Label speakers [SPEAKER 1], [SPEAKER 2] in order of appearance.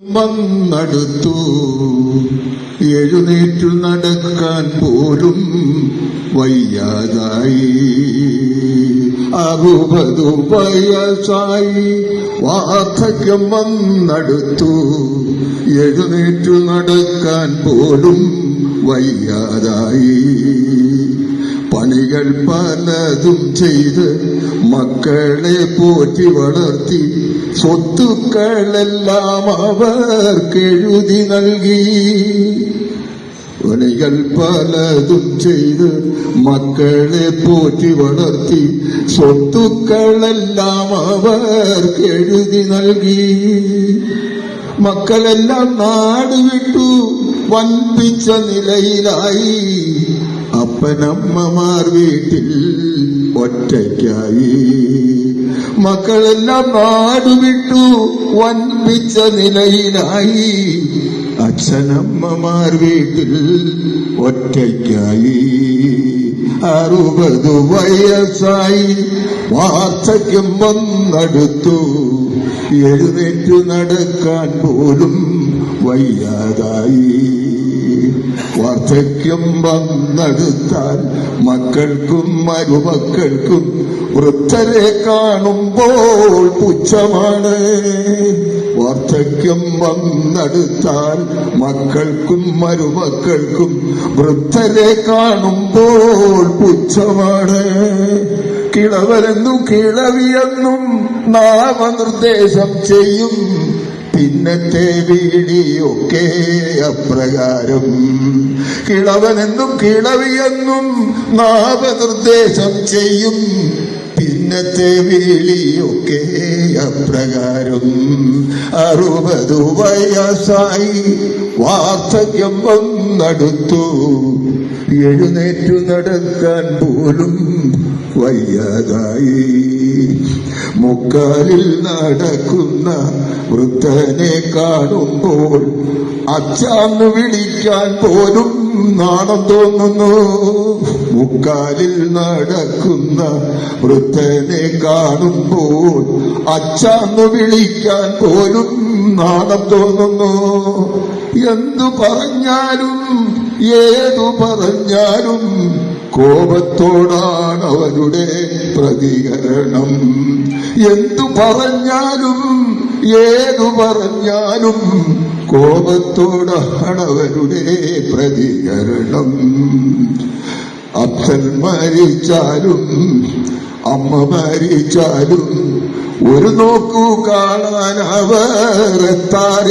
[SPEAKER 1] വന്നടുത്തു എഴുന്നേറ്റു നടക്കാൻ പോലും വയ്യാതായി. 60 വയസ്സായി വാർദ്ധക്യം വന്നടുത്തു എഴുന്നേറ്റു നടക്കാൻ പോലും വയ്യാതായി. പണികൾ പലതും ചെയ്ത് മക്കളെ പോറ്റി വളർത്തി സ്വത്തുക്കളെല്ലാം അവർക്കെഴുതി നൽകി. പണികൾ പലതും ചെയ്ത് മക്കളെ പോറ്റി വളർത്തി സ്വത്തുക്കളെല്ലാം അവർക്കെഴുതി നൽകി. മക്കളെല്ലാം നാട് വിട്ടു വൻപിച്ച നിലയിലായി. അപ്പനമ്മമാർ വീട്ടിൽ ഒറ്റയ്ക്കായി. മക്കളെല്ലാം നാടുവിട്ടു വൻപിച്ച നിലയിലായി. അച്ഛനമ്മമാർ വീട്ടിൽ ഒറ്റയ്ക്കായി. 60 വയസ്സായി വാർദ്ധക്യം വന്നടുത്തു എഴുന്നേറ്റു നടക്കാൻ പോലും വയ്യാതായി. വാർദ്ധക്യം വന്നെടുത്താൽ മക്കൾക്കും മരുമക്കൾക്കും വൃദ്ധരെ കാണുമ്പോൾ പുച്ഛമാണ്. വാർദ്ധക്യം വന്നെടുത്താൽ മക്കൾക്കും മരുമക്കൾക്കും വൃദ്ധരെ കാണുമ്പോൾ പുച്ഛമാണ്. കിളവരെന്നും കിളവിയെന്നും നാമനിർദ്ദേശം ചെയ്യും. പിന്നത്തെ വീടിയൊക്കെ അപ്രകാരം. കിളവനെന്നും കിളവിയെന്നും നാമനിർദ്ദേശം ചെയ്യും. പിന്നത്തെ വീളിയൊക്കെ അപ്രകാരം. 60 വയസ്സായി വാർദ്ധക്യം വന്നടുത്തു എഴുന്നേറ്റു നടക്കാൻ പോലും വയ്യാതായി. മുക്കാലിൽ നടക്കുന്ന വൃദ്ധനെ കാണുമ്പോൾ അച്ഛാന്ന് വിളിക്കാൻ പോലും നാണം തോന്നുന്നു. മുക്കാലിൽ നടക്കുന്ന വൃദ്ധനെ കാണുമ്പോൾ അച്ഛാന്ന് വിളിക്കാൻ പോലും നാണം തോന്നുന്നു. എന്തു പറഞ്ഞാലും ഏതു പറഞ്ഞാലും കോപത്തോടാണ് അവരുടെ പ്രതികരണം. എന്തു പറഞ്ഞാലും ഏതു പറഞ്ഞാലും കോപത്തോടാണ് അവരുടെ പ്രതികരണം. അച്ഛൻ മരിച്ചാലും അമ്മ മരിച്ചാലും ഒരു നോക്കു കാണാൻ അവർ എത്താറില്ല.